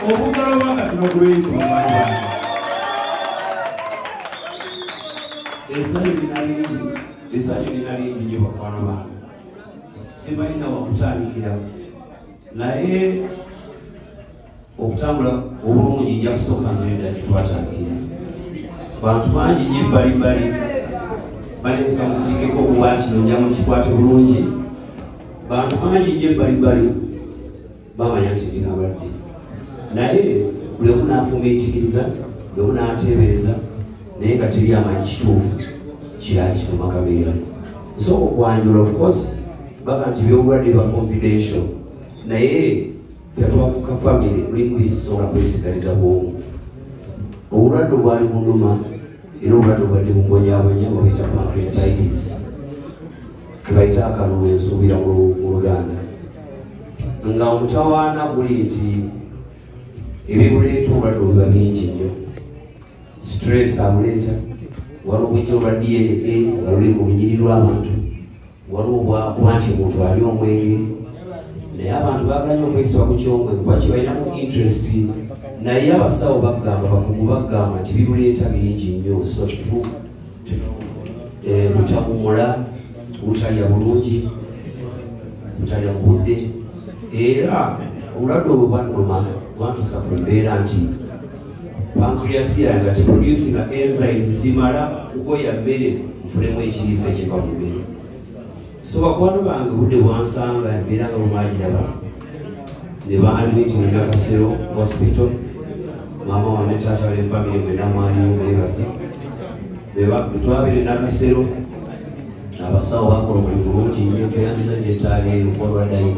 Obugalo banga tunakulwinzi mubanga. Esanyu lina lingi nnyo bakwano bange. Sibalina wakutandikira. Naye okutambula obulungi nja kusooka nzenda gyetwatandikira. Bantu bangi nnyo ebbalibbali baleesa musiikeko okuwa kino nja mukikwate bulungi. Bantu bangi nnyo ebbalibbali bamanya nti ndina balwadde. Naye buli omu n'afumiitiriza, buli omu n'ateebereza, naye nga teri amanyi kituufu kyali kino makabeera. Nsooka okwanjula of course baga nti byobulwadde ba confidential, naye fyatwafuka family mulimu bisobola kwesigaliza bwomu. Obulwadde obwali bunduma era obulwadde obwadde bumbonyabonya bwebuyita pancreatitis, kebayita akalulu ensuubira mu Luganda. Nga omutawaana guli nti ebibuleeta obulwadde obuba bingi nnyo. Stress abuleeta, waliwo obujja obwa DNA nga luli mu lunyiri lw'abantu, waliwo obwakuba nti omuntu ali omwenge, naye abantu baaganya okwesiba ku kyomwenge kuba kibalinamu interest, naye abasawo bagamba bakugu bagamba nti bibuleeta bingi nnyo. So butawumula, butalya bulungi, butalya mu budde, era obulwadde obwo bwannuma bwantuusa ku mbeera nti pancreas yange nga teproducing enzymes zimala kugoya mmere nfunemu ekiriisa ekiva mu mmere. So bakwano bange budde bwansanga embeera nga bwemwagiraba ne baadmiting e Nakasero hospital. Maama wange taata ne family mwena mwalimu beebaza. Twabire e Nakasero, abasawo bakola omulimu bulungi nnyo, tweyanziza nnyo ettaali eyo kwolwadayi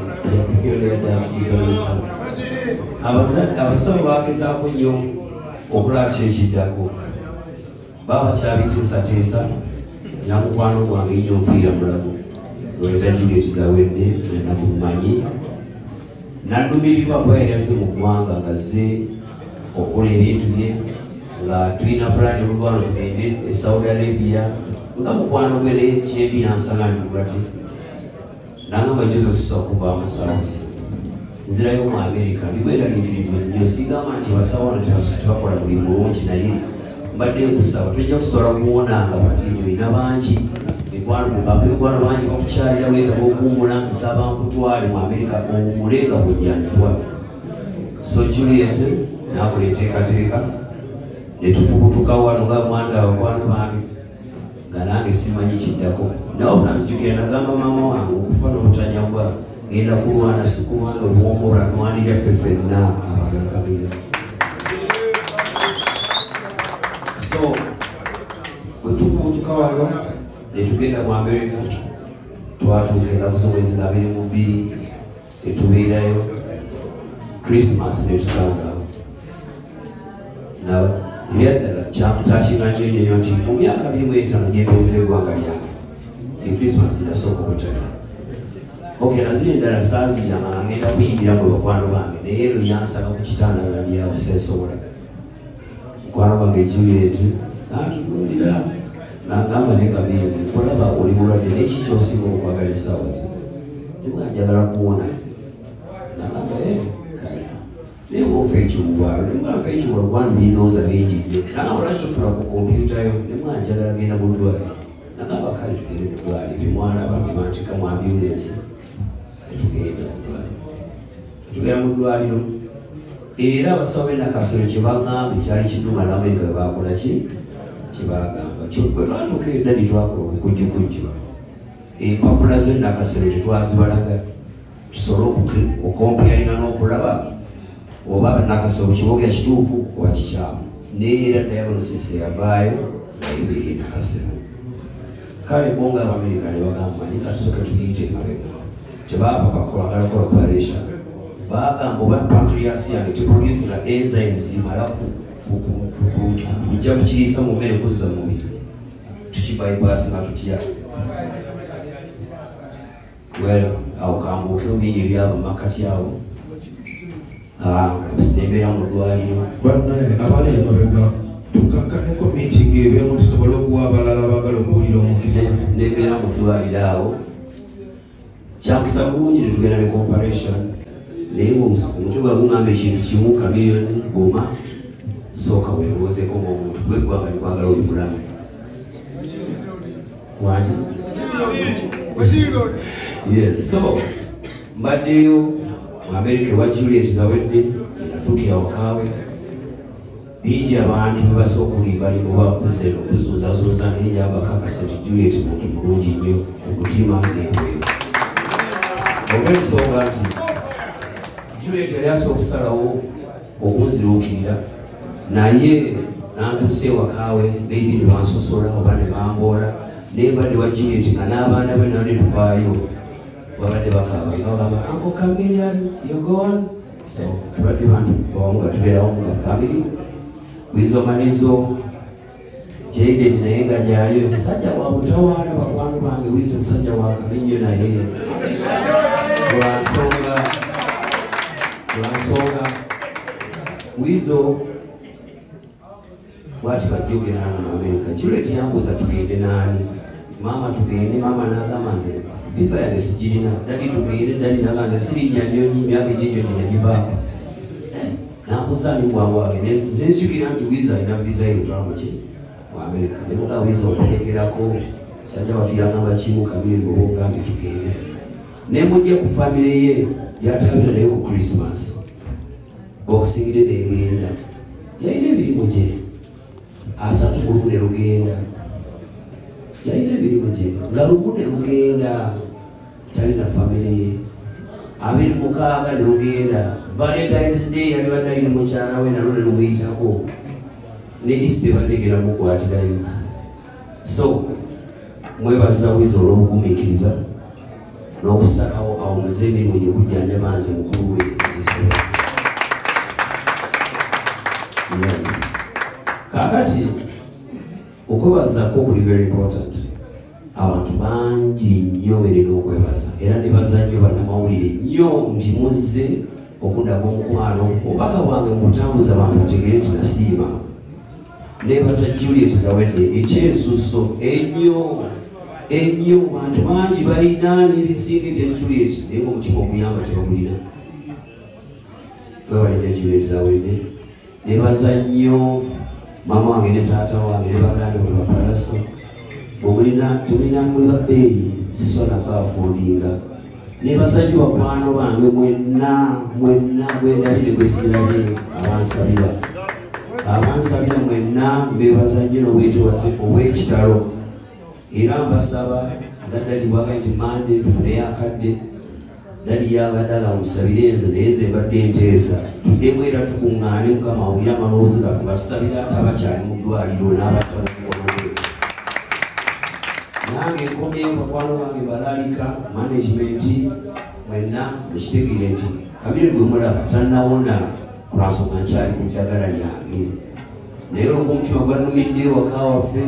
abasawo bagezaako nnyo okulaba ki ekiddako. Baba bakyabiteesateesa, namukwano gwange nnyo nfiira mulago lweta Juliet Zawedde namumanyi, nannumirirwa kuba yali azze mu ggwanga ngazze okukola ebintu bye, nga tulina pulaani oluvano tugende e Saudi Arabia. Nga mukwano gwere kyembi yansala ndibulwadde nangamba Joseph sita okuvaamu ssaawa zino nzirayo mu America. Ndibweraliikirivu nnyo, sigamba nti basawo wano tebakola buli mulungi, naye mbadde nkusaba tujja kusobola kuwonanga batinyo ina bangi mikwano bangi bakukyalira weetaba okuwumula, nsaba nkutwale mu America owumule nga bwojjanjibwa. So Juliet nakola enteekateeka ne tufubutuka wano nga mwanda abakwano bange nga nange simanyi kiddako. Nawe bunanzijukira nagamba maama wange okufa n'obutanyagwa ngenda kulwana sikulwana obuwombo bulanwanira ffe ffenna abagalakabira. So bwe tufubutuka wano ne tugenda mu America, twatuuka ennaku z'omwezi nga 22 ne tubeerayo. Christmas ne tusangaawo. Ebyaddala kyakutaakirwa nnyo nnyo nti mu myaka 25 gyempeeza eggwanga lyange Christmas ginasooka obutalya. Nazire endala saaziryanga nga ngenda kuyimbira mu bakwano bange, naye ero yansaba ku kitanda nga ndyawo sensobola. Mukwano bange Juliet natugundira nagamba ne Gabriel, nkolaba oli mulwadde n'eki kyosinga okwagala essaawa zino, nibwa njagala kuwona. Nagamba kale naye bwofa ekiwubaalo, nemwafa ekiwubaalo kuba mbinooza bingi nnyo, nagamba lwaki totula ku kompyuta yo, nemwa njagala genda mu ddwaliro. Nagamba kale tugende mu ddwaliro, bemwalaba ne banteeka mu ambulensi ne tugenda mu ddwaliro. Tugenda mu ddwaliro era abasawo b'e Nakasero kye bagamba ekyali kiddumala Amerika bwe baakola ki kye bagamba. Bwe twatuuka eddadi twakola obukujjukujju, empapula z'e Nakasero tetwazibalaga tusobole okompyalinga n'okulaba oba Nakasero kibuga kituufu oba kikyamu. Naye era diagnosis yavaayo naye Nakasero. Kale bonga Abamerika ne bagamba naye kasooke tuyite emabega. Kyebaaba bakolagala kola operation, bagamba oba pancreas yange teproducinga enzymes zimala kujja kukiriisa mu mmere kuzza mu mubiri, tukibypass nga tutya. Awo kambuukewo bingi ebyaba makkati awo nembeera mu ddwaliro. Bannaye abali emabega tukakkaneko meeting ebyemu tusobole okuwa abalala abagala okuwulira omukisa. Nembeera mu ddwaliro awo Kyamukisa bulungi tugenda ne cooperation naye omutuba gungamba ekintu kimu kamiliyoni bw'oma sooka weerowoozeko ng'omuntu kuba eggwanga likwagala oli mulamu wangi yes so mbaddeyo mu America ewa Juliet zawedde enatuukira wakaawe bingi abantu bebasooka okulimbalimba oba bakuzze okuzunzazunza naye nyambakakasa nti Juliet muntu mulungi nnyo okutima n'ebweru olw'ensonga nti Juliet yali asobola okusalawo okunziruukirira naye n'antuusa ewakaawe maybe ne bansosola oba ne bamboola naye mbadde wa Juliet nga n'abaana be nabadde tuvaayo babadde bakaaba nga bagamba Uncle Chameleon you're gone so tubadde bantu bawamu nga tubeerawo nga family Wizomanizo Jaden naye nga gyali omusajja wa mutawaana bakwano bange Wizo omusajja wa kabi naye lwansonga Wizo bwati bajjogera mu America Juliet yambuuza tugende naani maama tugende maama n'agamba nze visa yange sigirina dadi tugende dadi n'agamba nze sirinnya nnyonyi myaka egyegyo nyina gibaako nakuzaani bwangu wange nensukira nti Wizo alina visa y'omutwalo muki mu America ne muga Wizo operekerako sajja watuyangamba kimu kabiri ngoba ogambe tugende ne mujja ku famire ye yatabira naye ku Christmas boxingire negenda yalina emirimu gye asatu mu lumu ne lugenda yalina emirimu gye nga lumu ne lugenda talina famire ye 26 ne lugenda Valentine's Day yali baddayo mukyala we nalwo ne lumuyitako ne Easter badegera mukwatirayo so mwebaza Wizo olw'obugumiikiriza n'okusalawo awumuze emirimu gye okujjanjaba nze mukulu we yes kakati okwebazako okuli very important abantu bangi nnyo berina okwebaza era ne baza nnyo bannamawulire nnyo nti muzze okundaba omukwano obaka bwange mu butambuza abantu bategere nti nasiima nebaza Juliet zawedde ekyensuso ennyo bantu bangi balina n'ebisinga ebya Juliet naye ng'omutima oguyamba tebagulina webalina Juliet zawedde nebaza nnyo maama wange ne taata wange ne baganda bwe bapalaso tulina mwe babbeeyi sisola baafundinga nebaza nnyo bakwano bange mwenna gwendabire gwesirabye abansabira mwenna mbebaza nnyo n'obwetowaze obw'ekitalo era mbasaba nga dadi bwaga nti mande tufuneyo akadde dadi yagadala omusabire enze naye ze mbadde nteesa tuddemu era tukuŋŋaane mukama awulire amaloboozi gaffe nga tusabira ate abakyali mu ddwaliro n'abatalomugolobwe nange nkomyeyo bakwano bange balalika management mwenna mukitegeere nti kabiri gwe mulaba tannawona olwansonga nkyali ku ddagala lyange naye olw'omutima gwannumidde waka waffe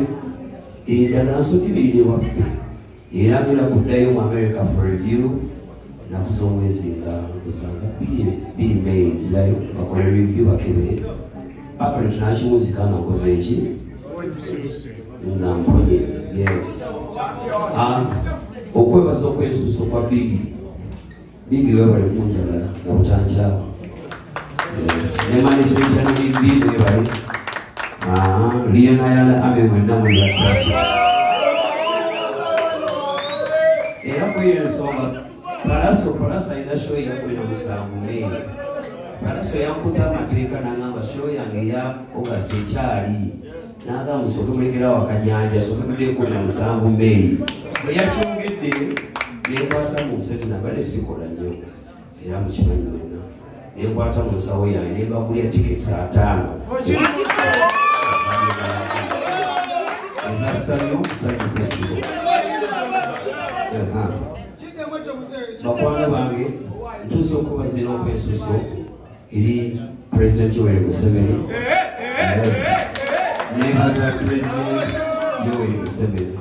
eddagala nsogibirire waffe era ngenda kuddayo mu America for review naku z'omwezi nga ozanga 2 May nzirayo bakole review bakebere paka lwe tunakimuzika nga nkoze eki nga mponye yes okwebaza okwensuso kwa Bigi webale kunjagala nga butankyaba ne management ya Bigi webale Lionel Ame mwenna mweyatafu era kwire ensonga Palaso alina show ya 17 May Palaso yankuta amateeka n'agamba show yange ya August ekyali n'agamba musooke mulekera wakanyanja sooke tudde 17 May bwe yakyongedde nenkwata mu nseko nabadde sikola nnyo era mukimanyi mwenna nenkwata mu nsawo yange nembagulya tiketi 5 Sanyo Festival. Bakwano bange ntuuse okubazira okwensuso eri President Yoweri Museveni nebaza President Yoweri Museveni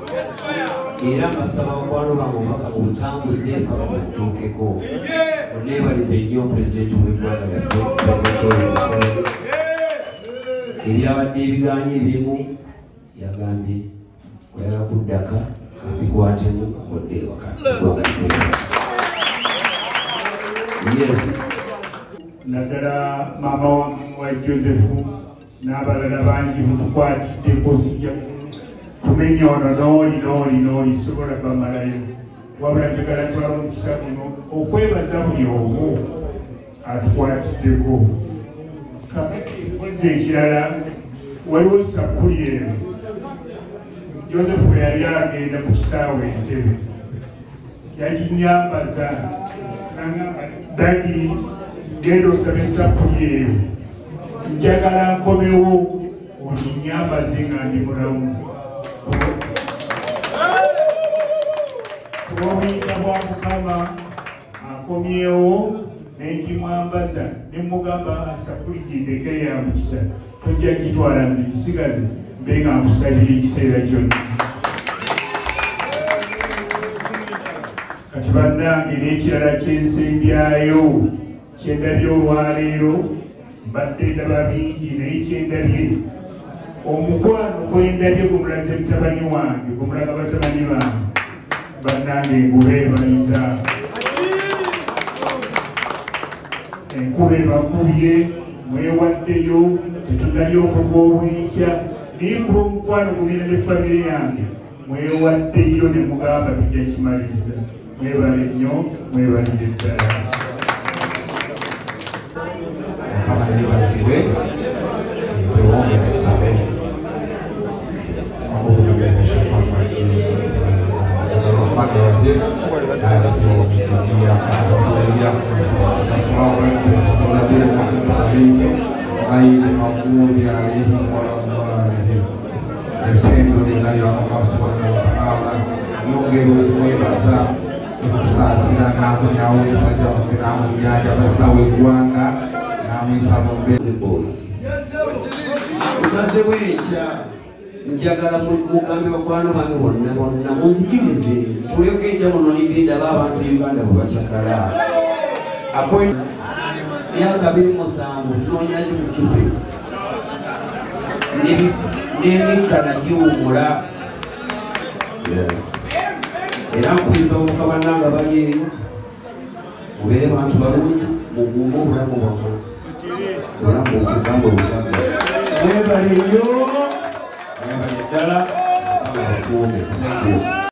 era mbasaba bakwano bange omubaka mu butambuze mpaka mukutuukeko onneebalize nnyo President w'eggwanga lyaffe President Yoweri Museveni ebyabadde ebiganye ebimu yagambye oyagala kuddaka kambikwatemu odde ewaka Yes. Naddala maama wa Joseph n'abalala bangi mutukwatiddeko sijja kumenya ono n'oli sobola bamalayo wabula njagala twala omukisa guno okwebaza buli omu atukwatiddeko. Kakozi ekirala waliwo sakkuli eno Joseph bwe yali agenda ku kisaawe Entebbe yaginyambaza n'agamba dadi genda osabe esakkuli eyo njagala nkomewo oninyambaze nga ndi mulamu. Kuba obuyinza bwa Mukama akomyewo n'ekimwambaza ne mugamba asakkuli gindeke ya mukisa tojja gitwala nze gisigaze mbe nga nkusabira ekiseera kyonna. Kati bannange n'ekirala kyensembyayo kyendabye olwaleero mbadde ndaba bingi naye kyendabye omukwano gwendabye gumulaze mutabani wange gumulaga batabani bange bannange ngubeebaliza enkuba ebakubye mwewaddeyo tetunalya okuva obwinkya naye kuba omukwano gumina ne famire yange mwewaddeyo ne mugamba tujja kimaliriza. Mwebale nnyo mwebalire ddala. Kama yebazibwe tuwonge tusabe okubiganisha kwakwatini mpaka wate ayatuokisalia kutulia tasmawe kutulabire kutulalike aile makubi alaihi walawalaihi ebitendo linayo Allah subhanahu wa ta'ala yongeru kwebaza okutusasira nakunyawulisa jamunamunyaja basinawe eggwanga Usaze bwenkya njagala mugambe bakwano bange bonna munzikirize tulyoke enkya muno nibindaba abantu Uganda bwe bakyakala myaka 27 tunoonyaki mu Cupe n'emikka nagiwumula era nkubiriza obuka bannanga bali eyo mubeere bantu balungi mugumba obulamu bwamwe obulamu okuvanga obugagga mwebale nnyo mwebale ddala abakuume.